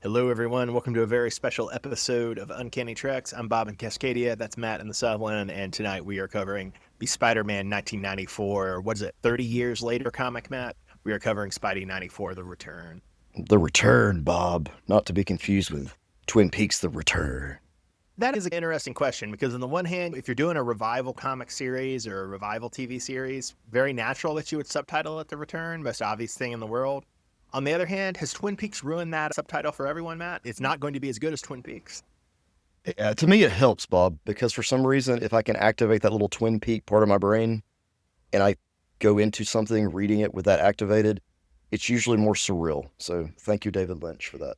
Hello, everyone. Welcome to a very special episode of Uncanny Treks. I'm Bob in Cascadia. That's Matt in the Southland. And tonight we are covering the Spider-Man 1994, what is it, 30 years later comic, Matt? We are covering Spidey 94, The Return. The Return, Bob. Not to be confused with Twin Peaks: The Return. That is an interesting question because, on the one hand, if you're doing a revival comic series or a revival TV series, very natural that you would subtitle it The Return, most obvious thing in the world. On the other hand, has Twin Peaks ruined that subtitle for everyone, Matt? It's not going to be as good as Twin Peaks. To me, it helps, Bob, because for some reason, if I can activate that little Twin Peak part of my brain and I go into something reading it with that activated, it's usually more surreal. So thank you, David Lynch, for that.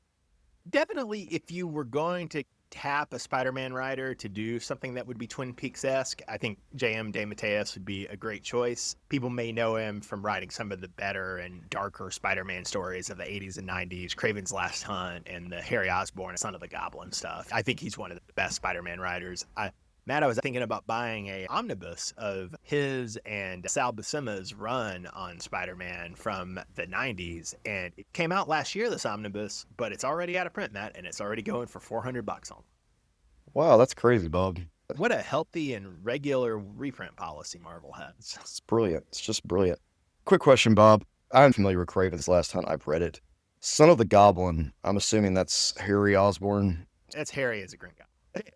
Definitely, if you were going to tap a Spider-Man writer to do something that would be Twin Peaks-esque, I think J.M. DeMatteis would be a great choice. People may know him from writing some of the better and darker Spider-Man stories of the 80s and 90s, Kraven's Last Hunt and the Harry Osborn, Son of the Goblin stuff. I think he's one of the best Spider-Man writers. Matt, I was thinking about buying a omnibus of his and Sal Buscema's run on Spider-Man from the 90s, and it came out last year, this omnibus, but it's already out of print, Matt, and it's already going for $400 on. Wow, that's crazy, Bob. What a healthy and regular reprint policy Marvel has. It's brilliant. It's just brilliant. Quick question, Bob. I'm familiar with Kraven's Last Hunt. I've read it. Son of the Goblin. I'm assuming that's Harry Osborn. That's Harry as a Green Goblin.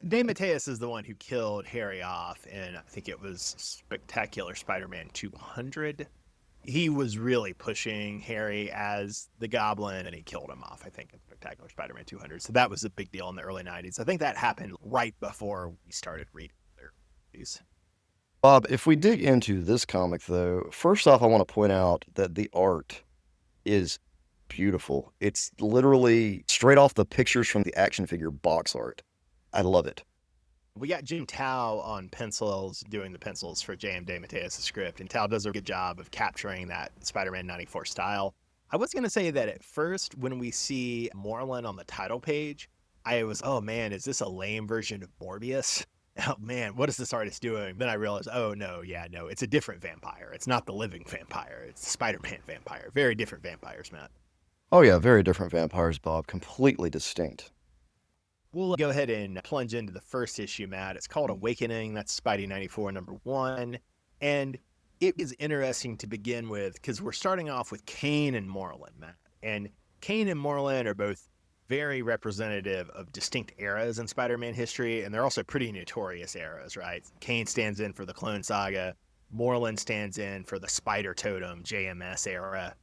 DeMatteis is the one who killed Harry off, and I think it was Spectacular Spider-Man 200. He was really pushing Harry as the Goblin, and he killed him off, I think, in Spectacular Spider-Man 200. So that was a big deal in the early 90s. I think that happened right before we started reading their movies. Bob, if we dig into this comic, though, first off, I want to point out that the art is beautiful. It's literally straight off the pictures from the action figure box art. I love it. We got Jim Tao on pencils, doing the pencils for J.M. DeMatteis' script, and Tao does a good job of capturing that Spider-Man 94 style. I was going to say that at first, when we see Moreland on the title page, I was, oh man, is this a lame version of Morbius? Oh man, what is this artist doing? Then I realized, oh no, it's a different vampire. It's not the living vampire. It's the Spider-Man vampire. Very different vampires, Matt. Oh, yeah, very different vampires, Bob. Completely distinct. We'll go ahead and plunge into the first issue, Matt. It's called Awakening. That's Spidey 94, number 1. And it is interesting to begin with because we're starting off with Kane and Moreland, Matt. And Kane and Moreland are both very representative of distinct eras in Spider-Man history, and they're also pretty notorious eras, right? Kane stands in for the Clone Saga. Moreland stands in for the Spider Totem, JMS era.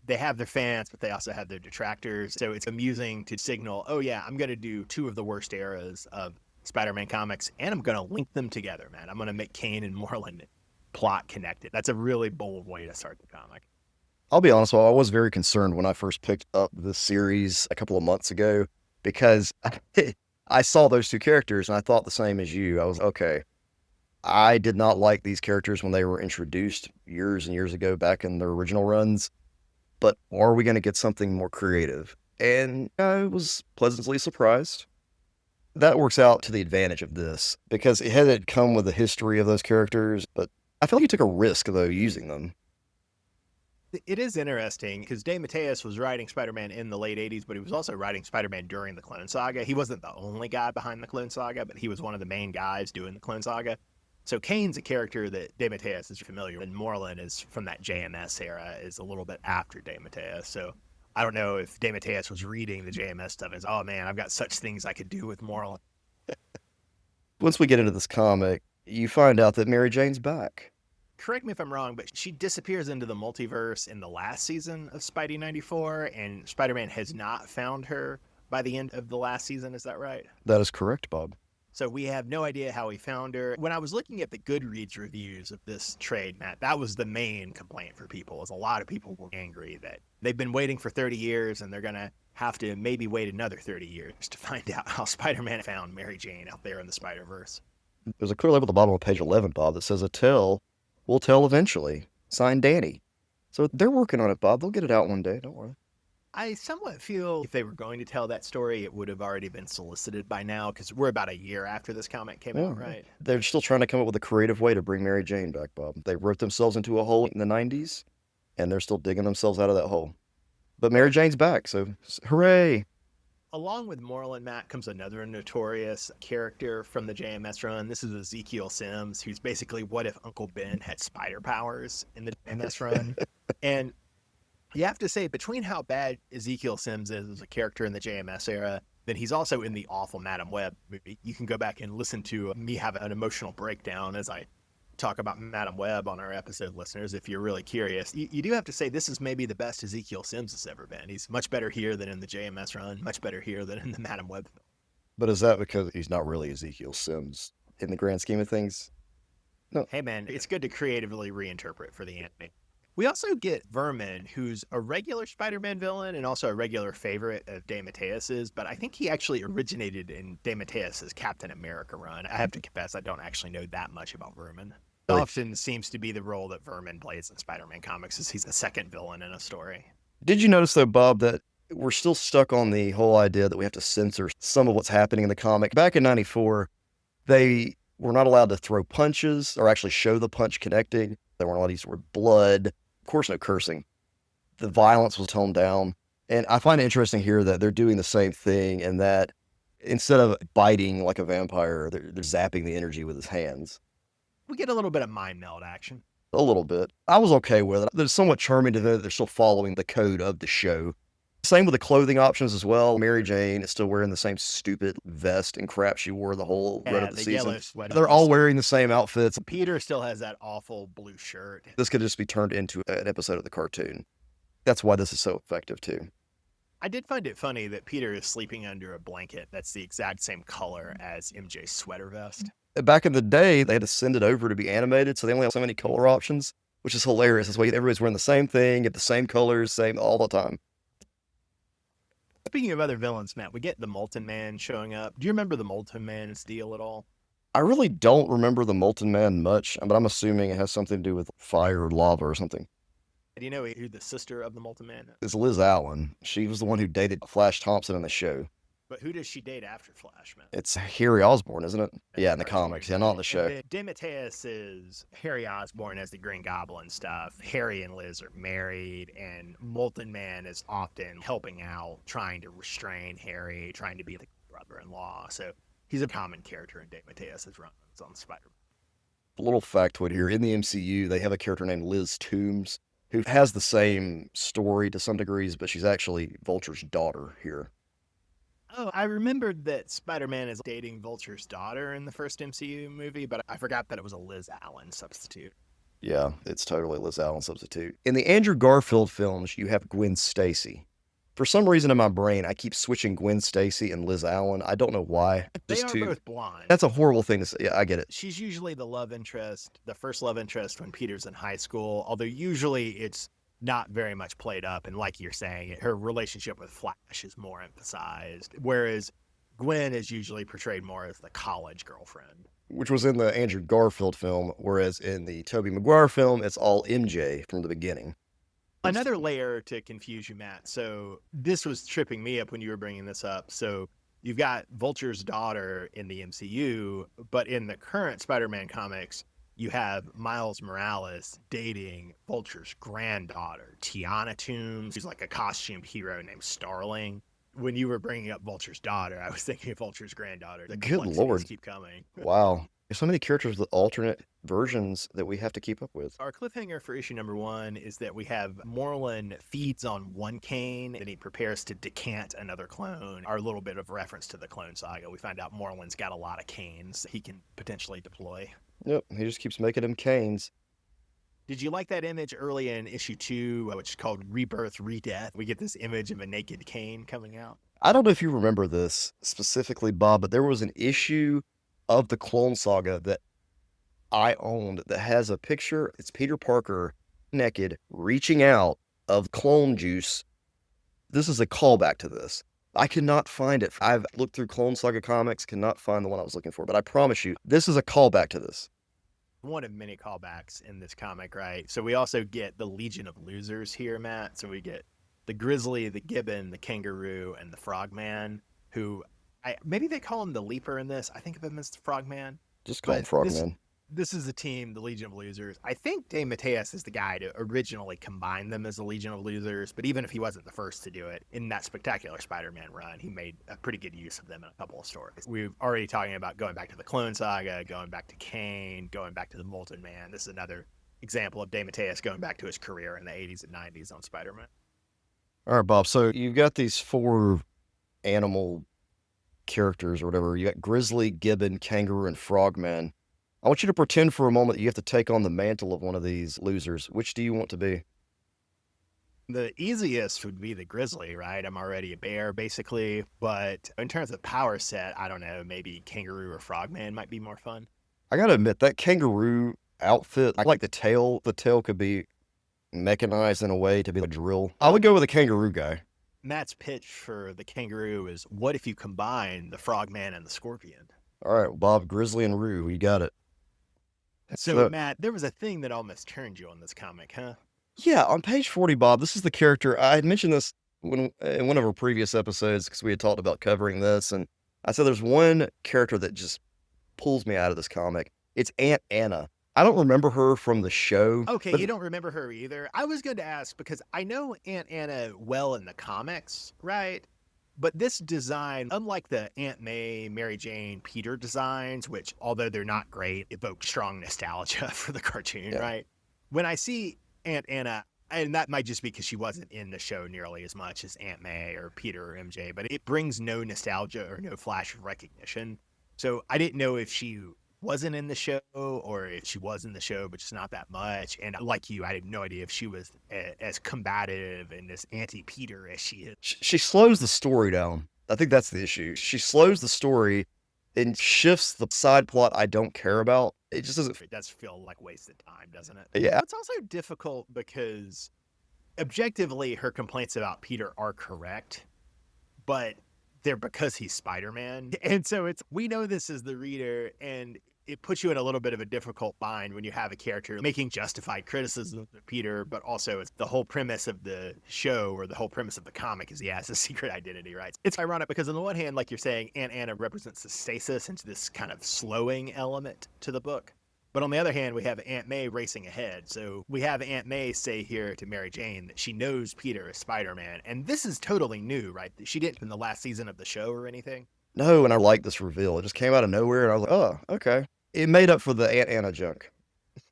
They have their fans, but they also have their detractors. So it's amusing to signal, oh yeah, I'm going to do two of the worst eras of Spider-Man comics, and I'm going to link them together, man. I'm going to make Kane and Moreland plot connected. That's a really bold way to start the comic. I'll be honest, well, I was very concerned when I first picked up this series a couple of months ago because I saw those two characters and I thought the same as you. I was, okay, I did not like these characters when they were introduced years and years ago back in their original runs. But are we going to get something more creative? And I was pleasantly surprised. That works out to the advantage of this because it hadn't come with a history of those characters, but I felt like you took a risk, though, using them. It is interesting because DeMatteis was writing Spider-Man in the late 80s, but he was also writing Spider-Man during the Clone Saga. He wasn't the only guy behind the Clone Saga, but he was one of the main guys doing the Clone Saga. So Kane's a character that DeMatteis is familiar with, and Moreland is from that JMS era, is a little bit after DeMatteis. So I don't know if DeMatteis was reading the JMS stuff and oh man, I've got such things I could do with Moreland. Once we get into this comic, you find out that Mary Jane's back. Correct me if I'm wrong, but she disappears into the multiverse in the last season of Spidey 94, and Spider-Man has not found her by the end of the last season. Is that right? That is correct, Bob. So we have no idea how he found her. When I was looking at the Goodreads reviews of this trade, Matt, that was the main complaint for people, is a lot of people were angry that they've been waiting for 30 years and they're going to have to maybe wait another 30 years to find out how Spider-Man found Mary Jane out there in the Spider-Verse. There's a clear label at the bottom of page 11, Bob, that says, "A tell will tell eventually." Signed, Danny. So they're working on it, Bob. They'll get it out one day. Don't worry. I somewhat feel if they were going to tell that story, it would have already been solicited by now because we're about a year after this comic came out, right? They're still trying to come up with a creative way to bring Mary Jane back, Bob. They wrote themselves into a hole in the 90s, and they're still digging themselves out of that hole. But Mary Jane's back, so hooray. Along with Moreland, Matt, comes another notorious character from the JMS run. This is Ezekiel Sims, who's basically what if Uncle Ben had spider powers in the JMS run. And you have to say, between how bad Ezekiel Sims is as a character in the JMS era, then he's also in the awful Madam Web movie. You can go back and listen to me have an emotional breakdown as I talk about Madam Web on our episode, listeners, if you're really curious. You do have to say this is maybe the best Ezekiel Sims has ever been. He's much better here than in the JMS run, much better here than in the Madam Web film. But is that because he's not really Ezekiel Sims in the grand scheme of things? No. Hey, man, it's good to creatively reinterpret for the anime. We also get Vermin, who's a regular Spider-Man villain and also a regular favorite of DeMatteis's, but I think he actually originated in DeMatteis's Captain America run. I have to confess, I don't actually know that much about Vermin. It often seems to be the role that Vermin plays in Spider-Man comics, is he's the second villain in a story. Did you notice, though, Bob, that we're still stuck on the whole idea that we have to censor some of what's happening in the comic? Back in 94, they were not allowed to throw punches or actually show the punch connecting. They weren't allowed to use the word blood. Of course, no cursing. The violence was toned down. And I find it interesting here that they're doing the same thing, and that instead of biting like a vampire, they're zapping the energy with his hands. We get a little bit of mind meld action. A little bit. I was okay with it. It's somewhat charming to know that they're still following the code of the show. Same with the clothing options as well. Mary Jane is still wearing the same stupid vest and crap she wore the whole run of the season. Yellow sweater. They're all wearing the same outfits. Peter still has that awful blue shirt. This could just be turned into an episode of the cartoon. That's why this is so effective, too. I did find it funny that Peter is sleeping under a blanket that's the exact same color as MJ's sweater vest. Back in the day, they had to send it over to be animated, so they only have so many color options, which is hilarious. That's why everybody's wearing the same thing, get the same colors, same all the time. Speaking of other villains, Matt, we get the Molten Man showing up. Do you remember the Molten Man's deal at all? I really don't remember the Molten Man much, but I'm assuming it has something to do with fire or lava or something. Do you know who the sister of the Molten Man is? It's Liz Allen. She was the one who dated Flash Thompson in the show. But who does she date after Flash, man? It's Harry Osborn, isn't it? Yeah, in the comics. Yeah, not in the show. DeMatteis is Harry Osborn as the Green Goblin stuff. Harry and Liz are married, and Molten Man is often helping out, trying to restrain Harry, trying to be the brother-in-law. So he's a common character in DeMatteis' runs on Spider-Man. A little factoid here. In the MCU, they have a character named Liz Toombs, who has the same story to some degrees, but she's actually Vulture's daughter here. Oh, I remembered that Spider-Man is dating Vulture's daughter in the first MCU movie, but I forgot that it was a Liz Allen substitute. Yeah, it's totally Liz Allen substitute. In the Andrew Garfield films, you have Gwen Stacy. For some reason in my brain, I keep switching Gwen Stacy and Liz Allen. I don't know why. They are both blonde. That's a horrible thing to say. Yeah, I get it. She's usually the love interest, the first love interest when Peter's in high school, although usually it's not very much played up. And like you're saying, her relationship with Flash is more emphasized, whereas Gwen is usually portrayed more as the college girlfriend. Which was in the Andrew Garfield film, whereas in the Tobey Maguire film, it's all MJ from the beginning. Another layer to confuse you, Matt. So this was tripping me up when you were bringing this up. So you've got Vulture's daughter in the MCU, but in the current Spider-Man comics, you have Miles Morales dating Vulture's granddaughter, Tiana Toombs, who's like a costumed hero named Starling. When you were bringing up Vulture's daughter, I was thinking of Vulture's granddaughter. The Good Lord. Keep coming. Wow. There's so many characters with alternate versions that we have to keep up with. Our cliffhanger for issue number 1 is that we have Moreland feeds on one cane and he prepares to decant another clone. Our little bit of reference to the Clone Saga. We find out Moreland's got a lot of canes he can potentially deploy. Yep, he just keeps making them canes. Did you like that image early in issue 2, which is called Rebirth, Redeath? We get this image of a naked Kane coming out. I don't know if you remember this specifically, Bob, but there was an issue of the Clone Saga that I owned that has a picture. It's Peter Parker naked, reaching out of clone juice. This is a callback to this. I cannot find it. I've looked through Clone Saga comics, cannot find the one I was looking for, but I promise you, this is a callback to this. One of many callbacks in this comic, right? So we also get the Legion of Losers here, Matt. So we get the Grizzly, the Gibbon, the Kangaroo, and the Frogman, who maybe they call him the Leaper in this. I think of him as the Frogman. Just call him Frogman. This is the team, the Legion of Losers. I think DeMatteis is the guy to originally combine them as the Legion of Losers, but even if he wasn't the first to do it, in that spectacular Spider-Man run, he made a pretty good use of them in a couple of stories. We've already talking about going back to the Clone Saga, going back to Kane, going back to the Molten Man. This is another example of DeMatteis going back to his career in the 80s and 90s on Spider-Man. All right, Bob. So you've got these 4 animal characters or whatever. You got Grizzly, Gibbon, Kangaroo, and Frogman. I want you to pretend for a moment that you have to take on the mantle of one of these losers. Which do you want to be? The easiest would be the Grizzly, right? I'm already a bear, basically. But in terms of power set, I don't know, maybe Kangaroo or Frogman might be more fun. I gotta admit, that kangaroo outfit, I like the tail. The tail could be mechanized in a way to be a drill. I would go with a kangaroo guy. Matt's pitch for the Kangaroo is, what if you combine the Frogman and the Scorpion? All right, Bob, Grizzly, and Roo, you got it. So, Matt, there was a thing that almost turned you on this comic, huh? Yeah, on page 40, Bob, this is the character. I had mentioned this in one of our previous episodes because we had talked about covering this, and I said there's one character that just pulls me out of this comic. It's Aunt Anna. I don't remember her from the show. Okay, you don't remember her either. I was going to ask because I know Aunt Anna well in the comics, right? But this design, unlike the Aunt May, Mary Jane, Peter designs, which, although they're not great, evoke strong nostalgia for the cartoon, Yeah. right? When I see Aunt Anna, and that might just be because she wasn't in the show nearly as much as Aunt May or Peter or MJ, but it brings no nostalgia or no flash of recognition. So I didn't know if she wasn't in the show or if she was in the show, but just not that much. And like you, I had no idea if she was as combative and as anti-Peter as she is. She slows the story down. I think that's the issue. She slows the story and shifts the side plot I don't care about. It just doesn't. It does feel like wasted time, doesn't it? Yeah. It's also difficult because objectively her complaints about Peter are correct, but they're because he's Spider-Man. And so we know this as the reader, and it puts you in a little bit of a difficult bind when you have a character making justified criticisms of Peter, but also it's the whole premise of the show or the whole premise of the comic is he has a secret identity, right? It's ironic because on the one hand, like you're saying, Aunt Anna represents the stasis into this kind of slowing element to the book. But on the other hand, we have Aunt May racing ahead. So we have Aunt May say here to Mary Jane that she knows Peter is Spider-Man. And this is totally new, right? She didn't in the last season of the show or anything. No, and I like this reveal. It just came out of nowhere, and I was like, oh, okay. It made up for the Aunt Anna junk.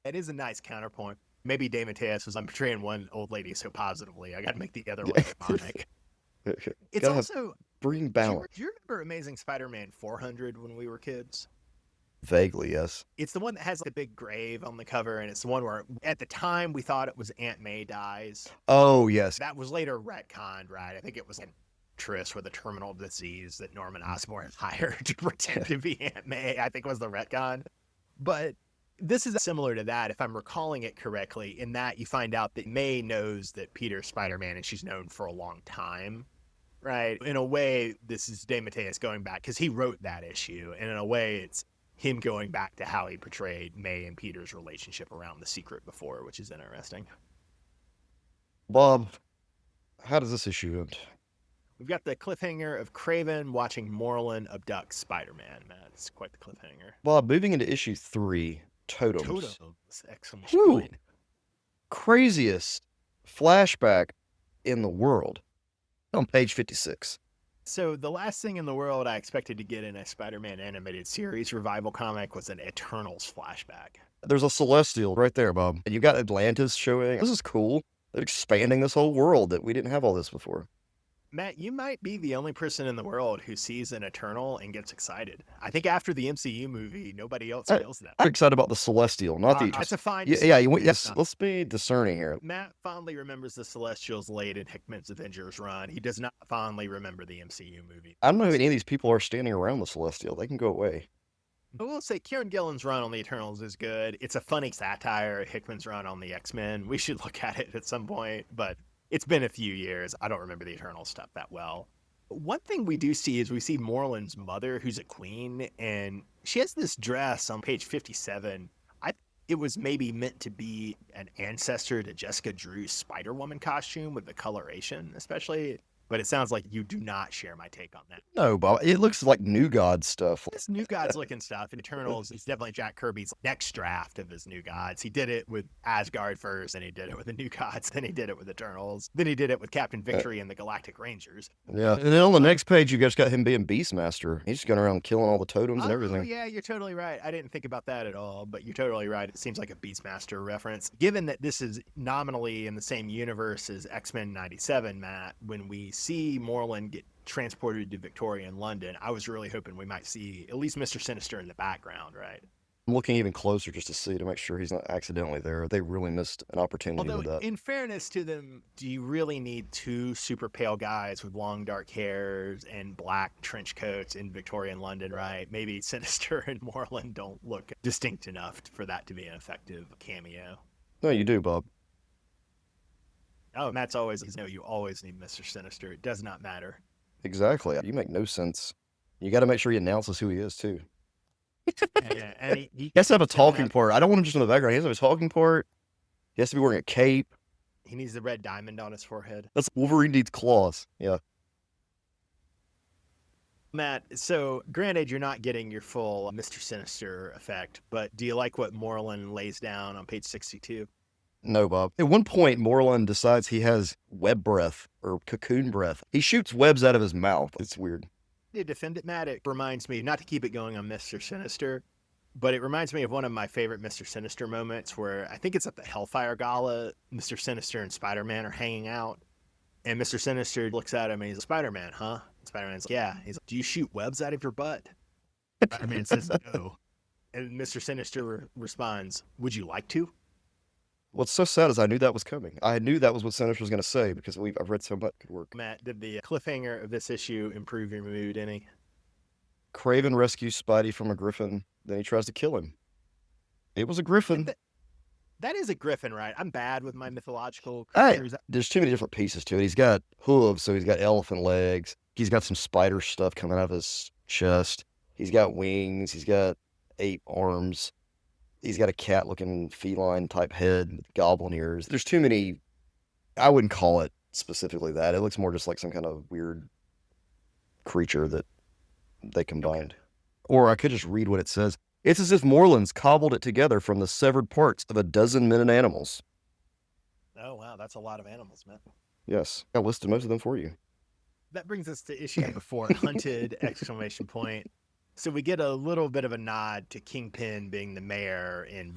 It is a nice counterpoint. Maybe DeMatteis was, I'm portraying one old lady so positively, I got to make the other one demonic. It's also... bring balance. Do you remember Amazing Spider-Man 400 when we were kids? Vaguely, yes. It's the one that has the big grave on the cover, and it's the one where at the time we thought it was Aunt May dies. Oh, yes. That was later retconned, right? I think it was Tris with a terminal disease that Norman Osborn hired to pretend to be Aunt May, I think was the retcon. But this is similar to that, if I'm recalling it correctly, in that you find out that May knows that Peter's Spider-Man and she's known for a long time. Right? In a way, this is DeMatteis going back because he wrote that issue, and in a way it's him going back to how he portrayed May and Peter's relationship around the secret before, which is interesting. Bob, how does this issue end? We've got the cliffhanger of Kraven watching Moreland abduct Spider-Man, Matt. It's quite the cliffhanger. Bob, moving into issue 3, Totems. Totems! Exclamation point. Craziest flashback in the world. On page 56. So the last thing in the world I expected to get in a Spider-Man animated series revival comic was an Eternals flashback. There's a Celestial right there, Bob. And you got Atlantis showing. This is cool. They're expanding this whole world that we didn't have all this before. Matt, you might be the only person in the world who sees an Eternal and gets excited. I think after the MCU movie, nobody else feels that. I'm excited about the Celestial, not the... That's a fine... Yes, let's be discerning here. Matt fondly remembers the Celestials late in Hickman's Avengers run. He does not fondly remember the MCU movie. I don't know if any of these people are standing around the Celestial. They can go away. I will say Kieran Gillen's run on the Eternals is good. It's a funny satire of Hickman's run on the X-Men. We should look at it at some point, but... It's been a few years. I don't remember the Eternal stuff that well. One thing we do see is we see Moreland's mother, who's a queen, and she has this dress on page 57. It was maybe meant to be an ancestor to Jessica Drew's Spider-Woman costume with the coloration, especially. But it sounds like you do not share my take on that. No, Bob. It looks like New God stuff. This New Gods looking stuff in Eternals is definitely Jack Kirby's next draft of his New Gods. He did it with Asgard first, then he did it with the New Gods, then he did it with Eternals, then he did it with Captain Victory and the Galactic Rangers. Yeah. And then on the next page, you guys got him being Beastmaster. He's just going around killing all the totems and everything. Yeah, you're totally right. I didn't think about that at all, but you're totally right. It seems like a Beastmaster reference. Given that this is nominally in the same universe as X-Men 97, Matt, when we see Moreland get transported to Victorian London, I was really hoping we might see at least Mr. Sinister in the background, right? I'm looking even closer just to make sure he's not accidentally there. They really missed an opportunity with Although, that. in fairness to them, do you really need two super pale guys with long dark hairs and black trench coats in Victorian London, right? Maybe Sinister and Moreland don't look distinct enough for that to be an effective cameo. No, you do, Bob. Oh, Matt's always, you always need Mr. Sinister. It does not matter. Exactly. You make no sense. You got to make sure he announces who he is, too. Yeah, and he has to have a talking part. I don't want him just in the background. He has to have a talking part. He has to be wearing a cape. He needs the red diamond on his forehead. That's Wolverine needs claws. Yeah. Matt, so granted, you're not getting your full Mr. Sinister effect, but do you like what Moreland lays down on page 62? No, Bob. At one point, Moreland decides he has web breath or cocoon breath. He shoots webs out of his mouth. It's weird. To defend it, Matt, it reminds me, not to keep it going on Mr. Sinister, but it reminds me of one of my favorite Mr. Sinister moments where I think it's at the Hellfire Gala. Mr. Sinister and Spider-Man are hanging out, and Mr. Sinister looks at him and he's like, Spider-Man, huh? And Spider-Man's like, yeah. He's like, do you shoot webs out of your butt? Spider-Man says no. And Mr. Sinister responds, would you like to? What's so sad is I knew that was coming. I knew that was what Sinister was going to say because I've read so much good work. Matt, did the cliffhanger of this issue improve your mood any? Kraven rescues Spidey from a griffin, then he tries to kill him. It was a griffin. That is a griffin, right? I'm bad with my mythological creatures. There's too many different pieces to it. He's got hooves, so he's got elephant legs. He's got some spider stuff coming out of his chest. He's got wings. He's got 8 arms. He's got a cat-looking feline-type head with goblin ears. There's too many. I wouldn't call it specifically that. It looks more just like some kind of weird creature that they combined. Okay. Or I could just read what it says. It's as if Moreland's cobbled it together from the severed parts of a dozen men and animals. Oh, wow. That's a lot of animals, man. Yes. I listed most of them for you. That brings us to issue before Hunted, ! So we get a little bit of a nod to Kingpin being the mayor in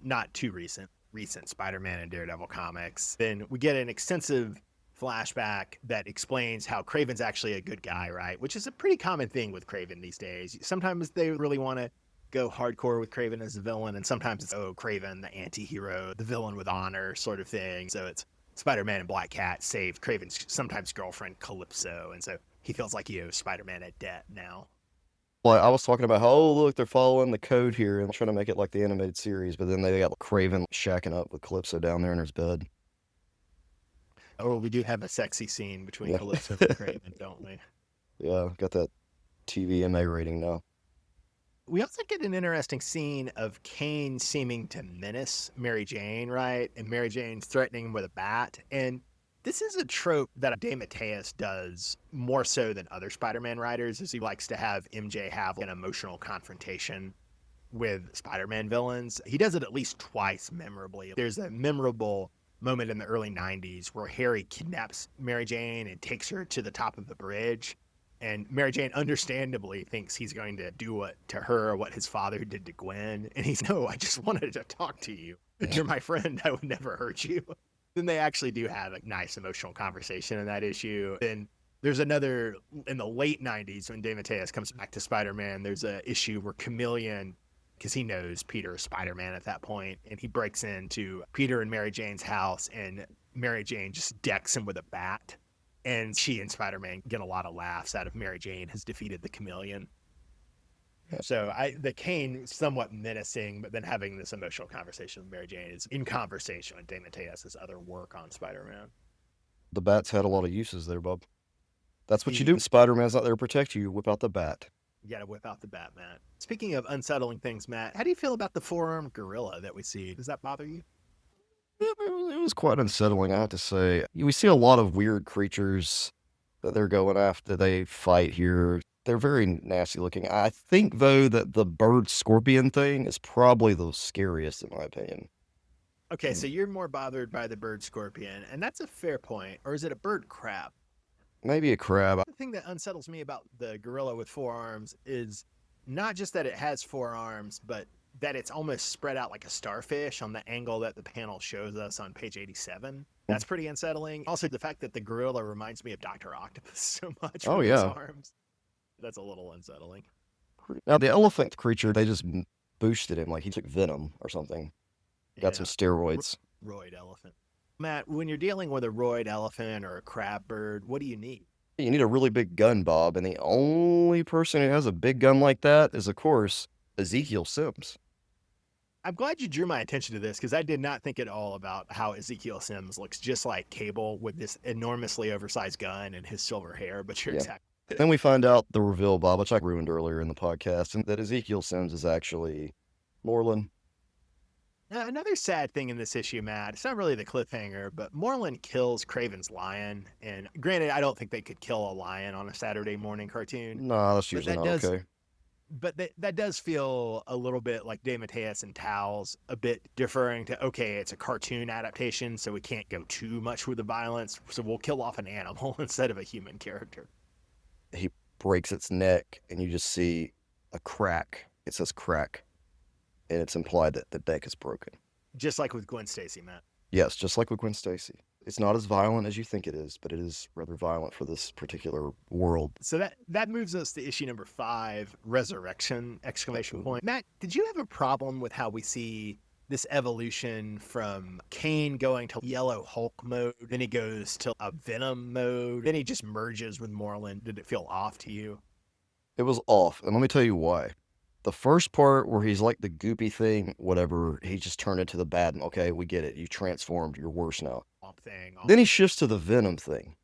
not too recent Spider-Man and Daredevil comics. Then we get an extensive flashback that explains how Kraven's actually a good guy, right? Which is a pretty common thing with Kraven these days. Sometimes they really want to go hardcore with Kraven as the villain, and sometimes it's, Kraven, the anti-hero, the villain with honor sort of thing. So it's Spider-Man and Black Cat saved Kraven's sometimes girlfriend Calypso, and so he feels like he owes Spider-Man a debt now. Well, I was talking about how, look, they're following the code here and trying to make it like the animated series, but then they got Kraven shacking up with Calypso down there in his bed. Oh, we do have a sexy scene between Calypso and Kraven, don't we? Yeah, got that TVMA rating now. We also get an interesting scene of Kane seeming to menace Mary Jane, right? And Mary Jane's threatening him with a bat. And this is a trope that DeMatteis does more so than other Spider-Man writers, is he likes to have MJ have an emotional confrontation with Spider-Man villains. He does it at least twice memorably. There's a memorable moment in the early 90s where Harry kidnaps Mary Jane and takes her to the top of the bridge. And Mary Jane understandably thinks he's going to do to her what his father did to Gwen. And he's, no, I just wanted to talk to you. You're my friend. I would never hurt you. Then they actually do have a nice emotional conversation in that issue. And there's another, in the late 90s, when DeMatteis comes back to Spider-Man, there's an issue where Chameleon, because he knows Peter is Spider-Man at that point, and he breaks into Peter and Mary Jane's house, and Mary Jane just decks him with a bat. And she and Spider-Man get a lot of laughs out of Mary Jane has defeated the Chameleon. So the Kane somewhat menacing, but then having this emotional conversation with Mary Jane is in conversation with DeMatteis' other work on Spider-Man. The bat's had a lot of uses there, Bob. That's what you do. Spider-Man's not there to protect you. You whip out the bat. You got to whip out the bat, Matt. Speaking of unsettling things, Matt, how do you feel about the 4-armed gorilla that we see? Does that bother you? It was quite unsettling, I have to say. We see a lot of weird creatures that they're going after. They fight here. They're very nasty looking. I think, though, that the bird scorpion thing is probably the scariest, in my opinion. Okay, so you're more bothered by the bird scorpion, and that's a fair point. Or is it a bird crab? Maybe a crab. The thing that unsettles me about the gorilla with four arms is not just that it has four arms, but that it's almost spread out like a starfish on the angle that the panel shows us on page 87. That's pretty unsettling. Also, the fact that the gorilla reminds me of Dr. Octopus so much Oh, with its yeah. arms. That's a little unsettling. Now, the elephant creature, they just boosted him like he took venom or something. Got some steroids. Roid elephant. Matt, when you're dealing with a roid elephant or a crab bird, what do you need? You need a really big gun, Bob, and the only person who has a big gun like that is, of course, Ezekiel Sims. I'm glad you drew my attention to this because I did not think at all about how Ezekiel Sims looks just like Cable with this enormously oversized gun and his silver hair, but you're exactly. Then we find out the reveal, Bob, which I ruined earlier in the podcast, and that Ezekiel Sims is actually Moreland. Another sad thing in this issue, Matt, it's not really the cliffhanger, but Moreland kills Craven's lion. And granted, I don't think they could kill a lion on a Saturday morning cartoon. No, that's usually not okay. But that does feel a little bit like DeMatteis and Towles, a bit deferring to, okay, it's a cartoon adaptation, so we can't go too much with the violence, so we'll kill off an animal instead of a human character. He breaks its neck, and you just see a crack. It says crack, and it's implied that the neck is broken. Just like with Gwen Stacy, Matt. Yes, just like with Gwen Stacy. It's not as violent as you think it is, but it is rather violent for this particular world. So that moves us to issue number 5, Resurrection, ! Matt, did you have a problem with how we see this evolution from Kane going to Yellow Hulk mode, then he goes to a Venom mode, then he just merges with Moreland? Did it feel off to you? It was off, and let me tell you why. The first part where he's like the goopy thing, whatever, he just turned into the bad. Okay, we get it. You transformed. You're worse now. Then he shifts to the Venom thing,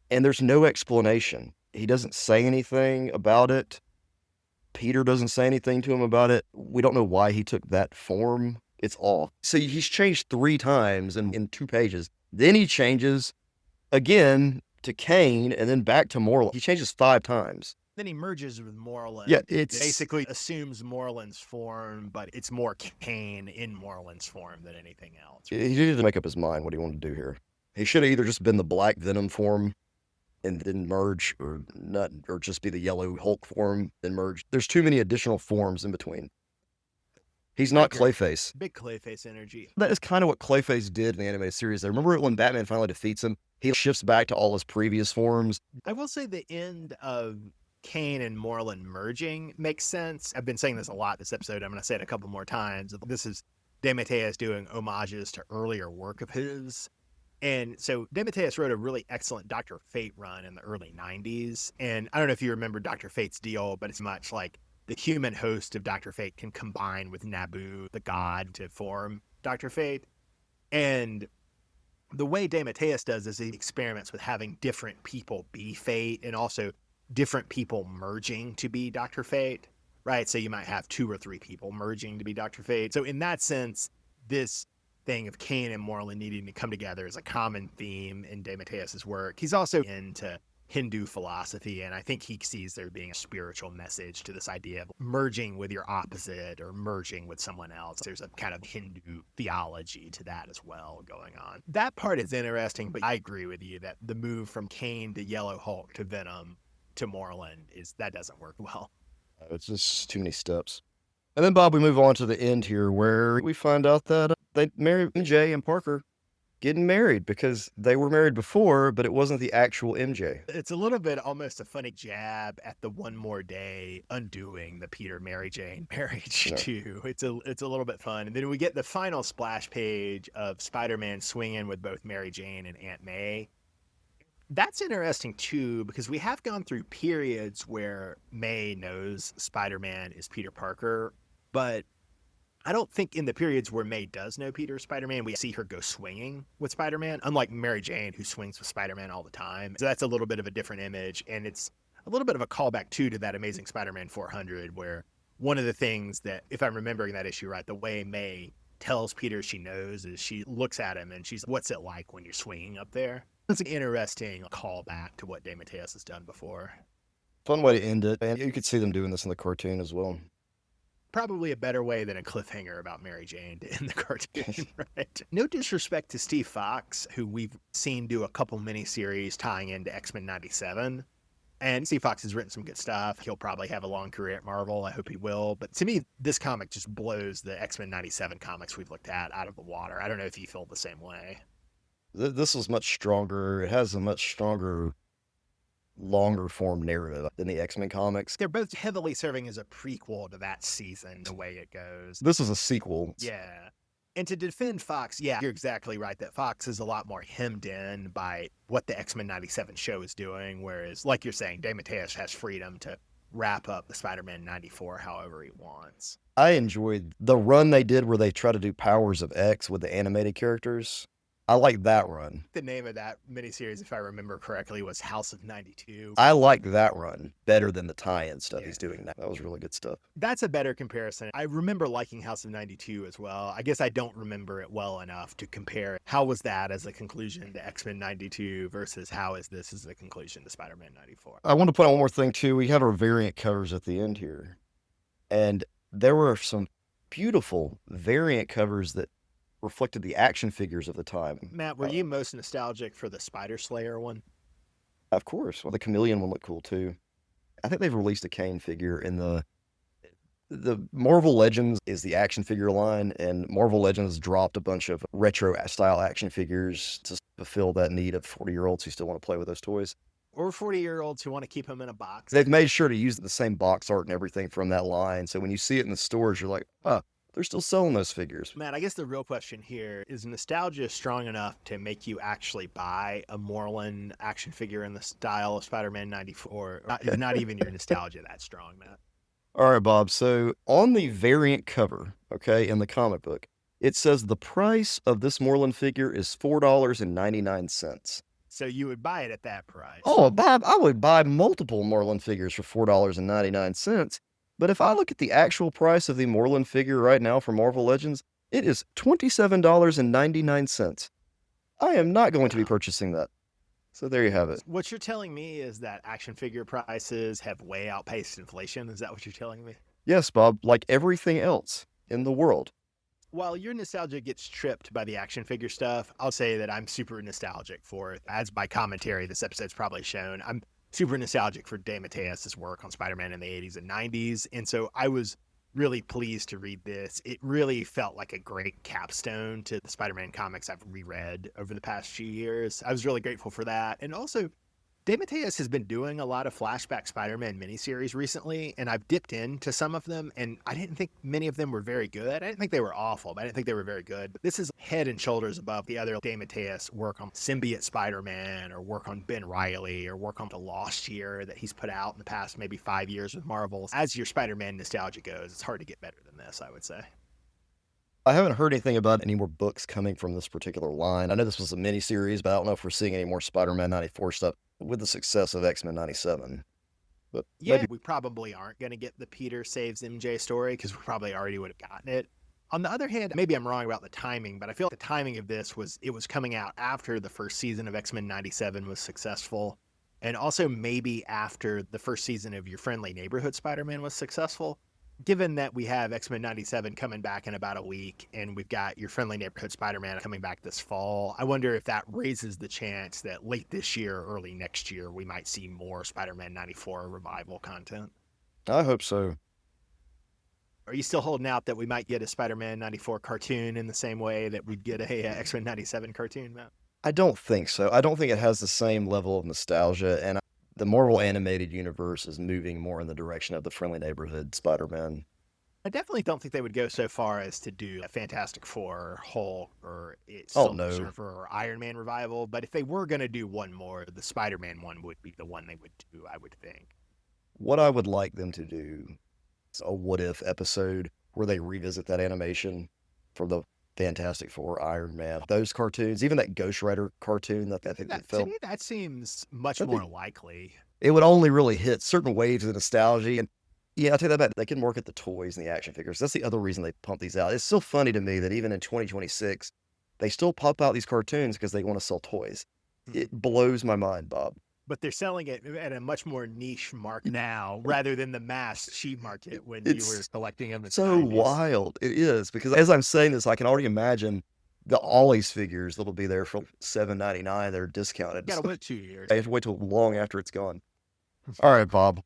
and there's no explanation. He doesn't say anything about it. Peter doesn't say anything to him about it. We don't know why he took that form. It's off. So he's changed 3 times in 2 pages. Then he changes again to Kane and then back to Moreland. He changes 5 times. Then he merges with Moreland. Yeah, it basically assumes Moreland's form, but it's more Kane in Moreland's form than anything else. He needed to make up his mind what he wanted to do here. He should have either just been the Black Venom form and then merge, or not, or just be the Yellow Hulk form, then merge. There's too many additional forms in between. He's not Clayface. Big Clayface energy. That is kind of what Clayface did in the animated series. I remember when Batman finally defeats him, he shifts back to all his previous forms. I will say the end of Kane and Moreland merging makes sense. I've been saying this a lot this episode. I'm going to say it a couple more times. This is DeMatteis doing homages to earlier work of his. And so DeMatteis wrote a really excellent Dr. Fate run in the early 90s. And I don't know if you remember Dr. Fate's deal, but it's much like the human host of Dr. Fate can combine with Nabu, the god, to form Dr. Fate. And the way DeMatteis does is he experiments with having different people be Fate and also different people merging to be Dr. Fate, right? So you might have 2 or 3 people merging to be Dr. Fate. So in that sense, this thing of Kane and Moreland needing to come together is a common theme in DeMatteis' work. He's also into Hindu philosophy, and I think he sees there being a spiritual message to this idea of merging with your opposite or merging with someone else. There's a kind of Hindu theology to that as well going on. That part is interesting, but I agree with you that the move from Kane to Yellow Hulk to Venom to Moreland that doesn't work well. It's just too many steps. And then, Bob, we move on to the end here where we find out that they marry MJ and Parker getting married because they were married before, but it wasn't the actual MJ. It's a little bit almost a funny jab at the One More Day undoing the Peter Mary Jane marriage too. It's a little bit fun. And then we get the final splash page of Spider-Man swinging with both Mary Jane and Aunt May. That's interesting too, because we have gone through periods where May knows Spider-Man is Peter Parker, but I don't think in the periods where May does know Peter Spider-Man, we see her go swinging with Spider-Man, unlike Mary Jane, who swings with Spider-Man all the time. So that's a little bit of a different image, and it's a little bit of a callback too to that Amazing Spider-Man 400, where one of the things that, if I'm remembering that issue right, the way May tells Peter she knows is she looks at him and she's, "What's it like when you're swinging up there?" It's an interesting callback to what DeMatteis has done before. Fun way to end it. And you could see them doing this in the cartoon as well. Probably a better way than a cliffhanger about Mary Jane in the cartoon, right? No disrespect to Steve Fox, who we've seen do a couple miniseries tying into X-Men 97. And Steve Fox has written some good stuff. He'll probably have a long career at Marvel. I hope he will. But to me, this comic just blows the X-Men 97 comics we've looked at out of the water. I don't know if you feel the same way. This is much stronger. It has a much stronger, longer form narrative than the X-Men comics. They're both heavily serving as a prequel to that season, the way it goes. This is a sequel. Yeah. And to defend Fox, yeah, you're exactly right that Fox is a lot more hemmed in by what the X-Men 97 show is doing, whereas, like you're saying, DeMatteis has freedom to wrap up the Spider-Man 94 however he wants. I enjoyed the run they did where they try to do Powers of X with the animated characters. I like that run. The name of that miniseries, if I remember correctly, was House of 92. I like that run better than the tie-in stuff he's doing now. That was really good stuff. That's a better comparison. I remember liking House of 92 as well. I guess I don't remember it well enough to compare. How was that as a conclusion to X-Men 92 versus how is this as a conclusion to Spider-Man 94? I want to point out one more thing, too. We have our variant covers at the end here. And there were some beautiful variant covers that reflected the action figures of the time. Matt, were you most nostalgic for the Spider Slayer one? Of course. Well, the Chameleon one looked cool too. I think they've released a Kane figure in the Marvel Legends is the action figure line, and Marvel Legends dropped a bunch of retro style action figures to fulfill that need of 40-year-olds who still want to play with those toys. Or 40-year-olds who want to keep them in a box. They've made sure to use the same box art and everything from that line, so when you see it in the stores, you're like, oh, they're still selling those figures. Matt, I guess the real question here is nostalgia strong enough to make you actually buy a Moreland action figure in the style of Spider-Man 94? Is not even your nostalgia that strong, Matt? All right, Bob. So on the variant cover, okay, in the comic book, it says the price of this Moreland figure is $4.99. So you would buy it at that price? Oh, Bob, I would buy multiple Moreland figures for $4.99. But if I look at the actual price of the Moreland figure right now for Marvel Legends, it is $27.99. I am not going to be purchasing that. So there you have it. What you're telling me is that action figure prices have way outpaced inflation? Is that what you're telling me? Yes, Bob, like everything else in the world. While your nostalgia gets tripped by the action figure stuff, I'll say that I'm super nostalgic for it. As by commentary, this episode's probably shown, I'm super nostalgic for DeMatteis' work on Spider-Man in the 80s and 90s. And so I was really pleased to read this. It really felt like a great capstone to the Spider-Man comics I've reread over the past few years. I was really grateful for that. And also, DeMatteis has been doing a lot of flashback Spider-Man miniseries recently, and I've dipped into some of them, and I didn't think many of them were very good. I didn't think they were awful, but I didn't think they were very good. But this is head and shoulders above the other DeMatteis work on Symbiote Spider-Man, or work on Ben Reilly, or work on The Lost Year that he's put out in the past maybe 5 years with Marvel. As your Spider-Man nostalgia goes, it's hard to get better than this, I would say. I haven't heard anything about any more books coming from this particular line. I know this was a miniseries, but I don't know if we're seeing any more Spider-Man 94 stuff with the success of X-Men 97. But yeah, maybe we probably aren't going to get the Peter saves MJ story because we probably already would have gotten it. On the other hand, maybe I'm wrong about the timing, but I feel like the timing of this was coming out after the first season of X-Men 97 was successful, and also maybe after the first season of Your Friendly Neighborhood Spider-Man was successful. Given that we have X-Men 97 coming back in about a week, and we've got Your Friendly Neighborhood Spider-Man coming back this fall, I wonder if that raises the chance that late this year or early next year, we might see more Spider-Man 94 revival content. I hope so. Are you still holding out that we might get a Spider-Man 94 cartoon in the same way that we'd get a X-Men 97 cartoon, Matt? I don't think so. I don't think it has the same level of nostalgia, and the Marvel animated universe is moving more in the direction of the Friendly Neighborhood Spider-Man. I definitely don't think they would go so far as to do a Fantastic Four, Hulk, or no. Surfer, or Iron Man revival. But if they were going to do one more, the Spider-Man one would be the one they would do, I would think. What I would like them to do is a what if episode where they revisit that animation for the Fantastic Four, Iron Man, those cartoons, even that Ghost Rider cartoon that I think they To filmed. me, that seems much more likely. It would only really hit certain waves of nostalgia. And yeah, I'll take that back. They can market the toys and the action figures. That's the other reason they pump these out. It's still funny to me that even in 2026, they still pop out these cartoons because they want to sell toys. It blows my mind, Bob. But they're selling it at a much more niche market now rather than the mass sheet market when you were It's collecting them in the so 90s. wild. It is, because as I'm saying this, I can already imagine the Ollie's figures that'll be there for $7.99. They're discounted. Got to wait 2 years. I have to wait till long after it's gone. All right, Bob.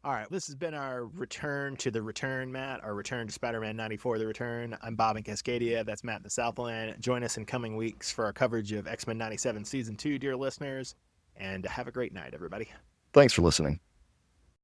All right, this has been our return to the return, Matt. Our return to Spider-Man 94, The Return. I'm Bob in Cascadia. That's Matt in the Southland. Join us in coming weeks for our coverage of X-Men 97 Season 2, dear listeners. And have a great night, everybody. Thanks for listening.